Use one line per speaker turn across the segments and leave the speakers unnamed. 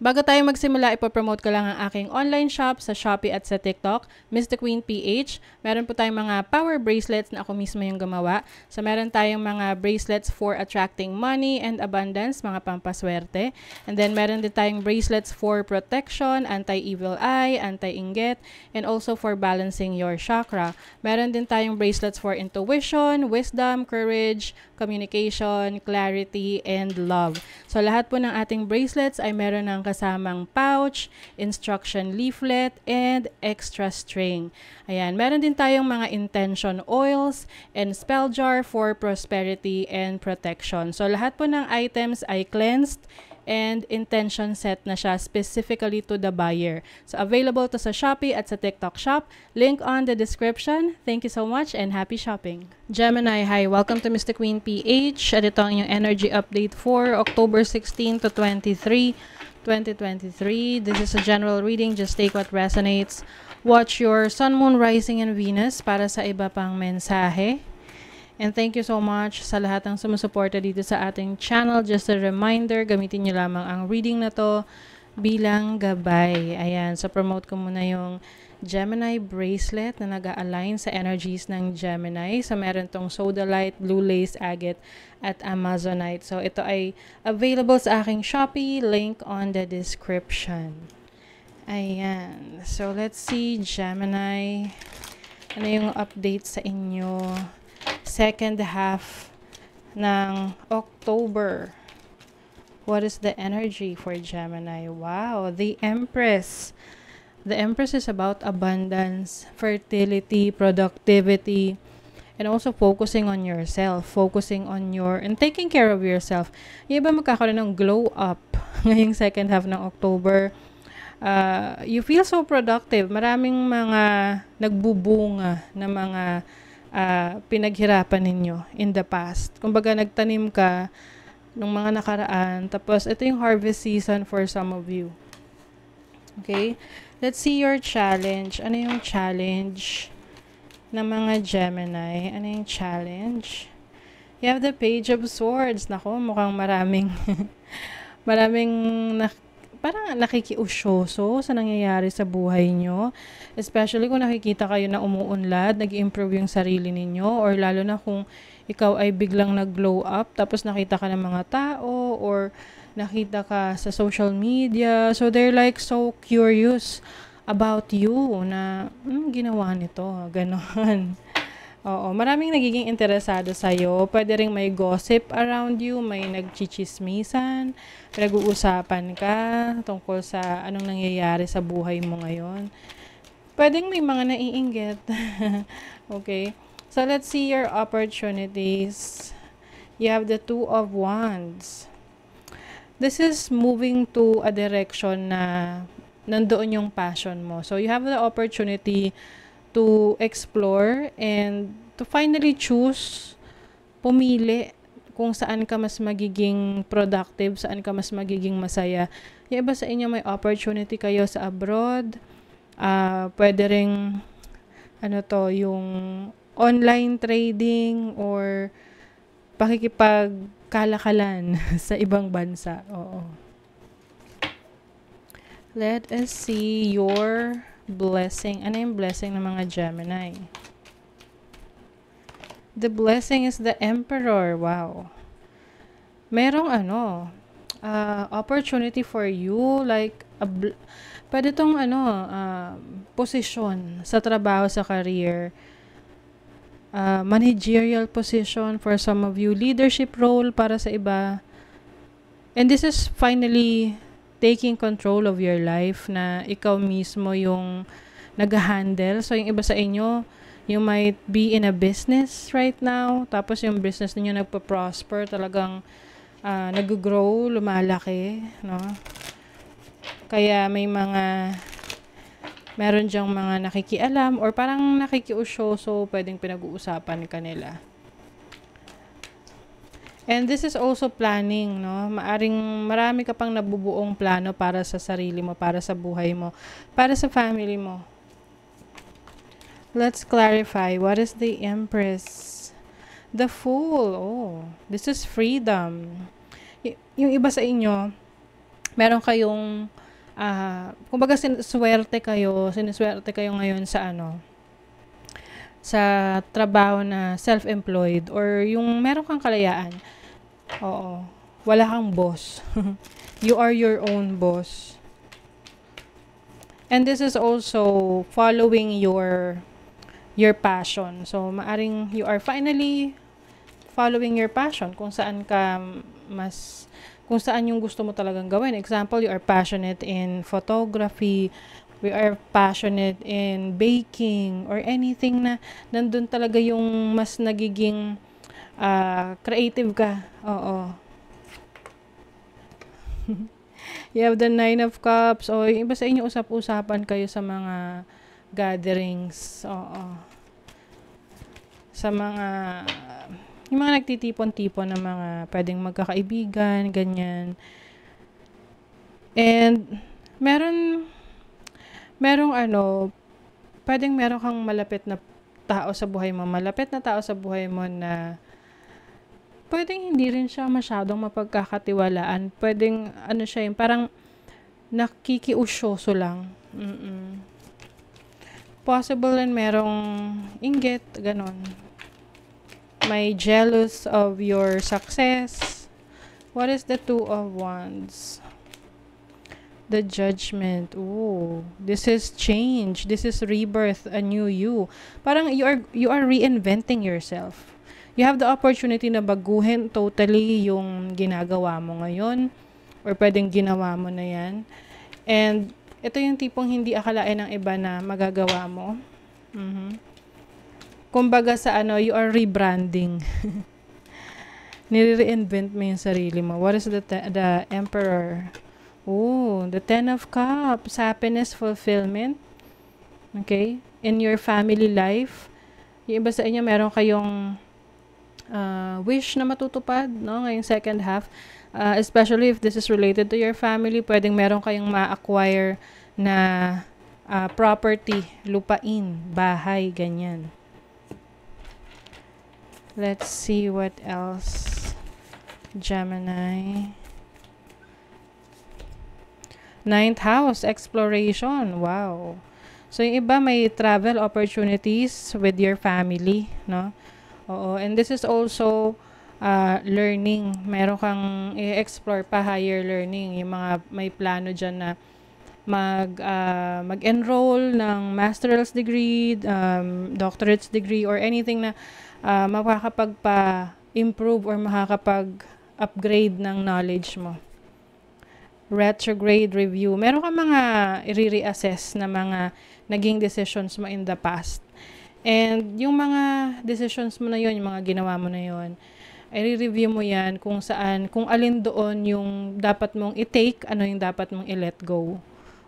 Bago tayo magsimula, ipopromote ko lang ang aking online shop sa Shopee at sa TikTok, Miss the Queen PH. Meron po tayong mga power bracelets na ako mismo yung gumawa. So meron tayong mga bracelets for attracting money and abundance, mga pampaswerte. And then meron din tayong bracelets for protection, anti-evil eye, anti-inggit, and also for balancing your chakra. Meron din tayong bracelets for intuition, wisdom, courage, communication, clarity, and love. So lahat po ng ating bracelets ay meron ng kasamang pouch, instruction leaflet, and extra string. Ayan, meron din tayong mga intention oils and spell jar for prosperity and protection. So lahat po ng items ay cleansed and intention set na siya specifically to the buyer. So available to sa Shopee at sa TikTok shop. Link on the description. Thank you so much and happy shopping. Gemini, hi. Welcome to Mr. Queen PH. At ito ang inyong energy update for October 16 to 23, 2023. This is a general reading. Just take what resonates. Watch your Sun, Moon, Rising, and Venus para sa iba pang mensahe. And thank you so much sa lahat ng sumusuporta dito sa ating channel. Just a reminder, gamitin nyo lamang ang reading na to bilang gabay. Ayan, so promote ko muna yung Gemini bracelet na nag-a-align sa energies ng Gemini. So meron tong Sodalite, Blue Lace Agate, at Amazonite. So ito ay available sa aking Shopee. Link on the description. Ayan. So let's see, Gemini. Ano yung update sa inyo? Second half ng October. What is the energy for Gemini? Wow, the Empress. The Empress is about abundance, fertility, productivity, and also focusing on yourself, focusing on and taking care of yourself. Yung iba magkakaroon ng glow up ngayong second half ng October. You feel so productive. Maraming mga nagbubunga na mga pinaghirapan ninyo in the past. Kumbaga, nagtanim ka nung mga nakaraan. Tapos, ito yung harvest season for some of you. Okay? Let's see your challenge. Ano yung challenge ng mga Gemini? Ano yung challenge? You have the Page of Swords. Nako, mukhang maraming parang nakikiusyoso sa nangyayari sa buhay nyo. Especially kung nakikita kayo na umuunlad, nag-improve yung sarili ninyo, or lalo na kung ikaw ay biglang nag-glow up, tapos nakita ka ng mga tao, or nakita ka sa social media. So, they're like so curious about you na, ginawa nito, ganon. Oo, maraming nagiging interesado sa'yo. Pwede rin may gossip around you, may nagchichismisan, pinag-uusapan ka tungkol sa anong nangyayari sa buhay mo ngayon. Pwedeng may mga naiinggit. Okay? So, let's see your opportunities. You have the Two of Wands. This is moving to a direction na nandoon yung passion mo. So, you have the opportunity to explore and to finally choose, pumili kung saan ka mas magiging productive, saan ka mas magiging masaya. Yung iba sa inyo may opportunity kayo sa abroad. Pwede ring yung online trading or pakikipagkalakalan sa ibang bansa. Oo. Let us see your blessing. Ano yung blessing ng mga Gemini? The blessing is the Emperor. Wow. Merong opportunity for you, like pwede tong posisyon sa trabaho, sa career. Managerial position for some of you, leadership role para sa iba. And this is finally taking control of your life, na ikaw mismo yung nag-handle. So, yung iba sa inyo, you might be in a business right now, tapos yung business niyo nagpa-prosper, talagang nag-grow, lumalaki, no? Kaya meron dyang mga nakikialam or parang nakikiusyoso, pwedeng pinag-uusapan ka nila. And this is also planning, no? Marami ka pang nabubuong plano para sa sarili mo, para sa buhay mo, para sa family mo. Let's clarify. What is the Empress? The Fool. Oh, this is freedom. Yung iba sa inyo, meron kayong kumbaga siniswerte kayo ngayon sa sa trabaho na self-employed or yung meron kang kalayaan. Oo. Wala kang boss. You are your own boss. And this is also following your passion. So, maaring you are finally following your passion kung saan yung gusto mo talagang gawin. Example, you are passionate in photography, we are passionate in baking, or anything na nandun talaga yung mas nagiging creative ka. Oo. You have the 9 of Cups, o yung iba sa inyo usap-usapan kayo sa mga gatherings. Oo. Sa mga yung mga nagtitipon-tipon na mga pwedeng magkakaibigan, ganyan. And merong pwedeng meron kang malapit na tao sa buhay mo na pwedeng hindi rin siya masyadong mapagkakatiwalaan. Pwedeng siya yung parang nakikiusyoso lang. Possible rin merong inggit, ganon. May jealous of your success. What is the 2 of Wands? The Judgment. Ooh, this is change. This is rebirth, a new you. Parang you are reinventing yourself. You have the opportunity na baguhin totally yung ginagawa mo ngayon, or pwedeng ginawa mo na yan. And ito yung tipong hindi akalain ng iba na magagawa mo. Kumbaga sa you are rebranding. Nire-reinvent mo yung sarili mo. What is the Emperor? Oh, the 10 of Cups. Happiness, fulfillment. Okay? In your family life. Yung iba sa inyo, meron kayong wish na matutupad, no? Ngayong second half. Especially if this is related to your family, pwedeng meron kayong ma-acquire na property, lupain, bahay, ganyan. Let's see what else. Gemini. 9th house, exploration. Wow. So, yung iba may travel opportunities with your family, no? Oo. And this is also learning. Meron kang i-explore pa, higher learning. Yung mga may plano dyan na mag-enroll ng master's degree, doctorate's degree, or anything na makakapagpa-improve or makakapag-upgrade ng knowledge mo. Retrograde review. Meron ka mga i-reassess na mga naging decisions mo in the past. And yung mga decisions mo na yun, yung mga ginawa mo na yun, i-review mo yan kung alin doon yung dapat mong i-take, ano yung dapat mong i-let go.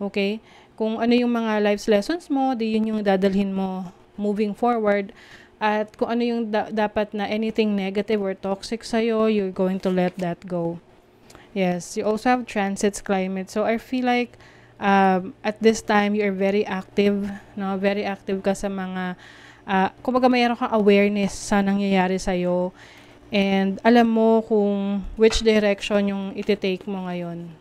Okay? Kung ano yung mga life lessons mo, yun yung dadalhin mo moving forward. At kung ano yung dapat na anything negative or toxic sa'yo, you're going to let that go. Yes, you also have transits, climate. So I feel like at this time, you're very active. No? Very active ka sa mga, kumbaga mayroon kang awareness sa nangyayari sa'yo. And alam mo kung which direction yung iti-take mo ngayon.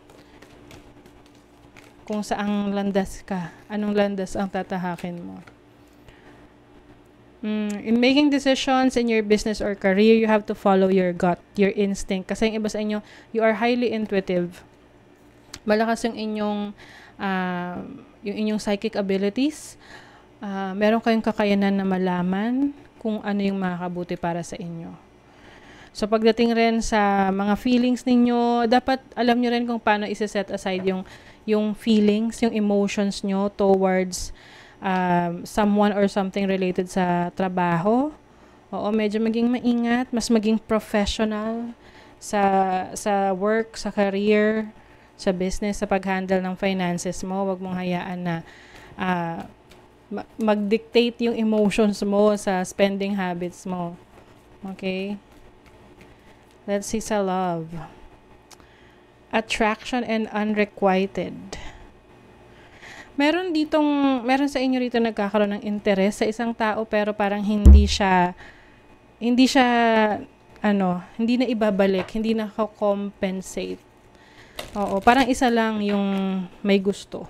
Kung saang landas ka. Anong landas ang tatahakin mo. In making decisions in your business or career, you have to follow your gut, your instinct. Kasi yung iba sa inyo, you are highly intuitive. Malakas yung inyong psychic abilities. Meron kayong kakayanan na malaman kung ano yung makakabuti para sa inyo. So, pagdating rin sa mga feelings ninyo, dapat alam nyo rin kung paano isa-set aside yung feelings, yung emotions nyo towards someone or something related sa trabaho. Oo, medyo maging maingat, mas maging professional sa work, sa career, sa business, sa pag-handle ng finances mo. Huwag mong hayaan na mag-dictate yung emotions mo sa spending habits mo. Okay? Let's see sa love. Attraction and unrequited. Meron sa inyo rito nagkakaroon ng interest sa isang tao pero parang hindi na ibabalik, hindi na compensate. Oo, parang isa lang yung may gusto.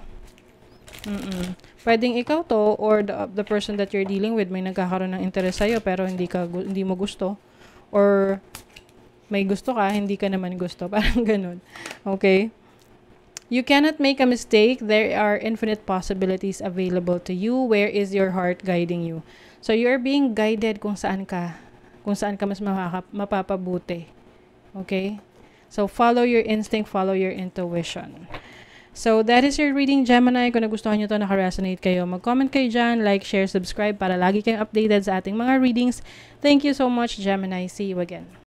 Pwedeng ikaw to or the person that you're dealing with may nagkakaroon ng interest sa'yo pero hindi mo gusto. Or may gusto ka, hindi ka naman gusto. Parang ganun. Okay? You cannot make a mistake. There are infinite possibilities available to you. Where is your heart guiding you? So, you're being guided kung saan ka mas mapapabuti. Okay? So, follow your instinct, follow your intuition. So, that is your reading, Gemini. Kung nagustuhan nyo ito, naka-resonate kayo, mag-comment kayo dyan, like, share, subscribe para lagi kayong updated sa ating mga readings. Thank you so much, Gemini. See you again.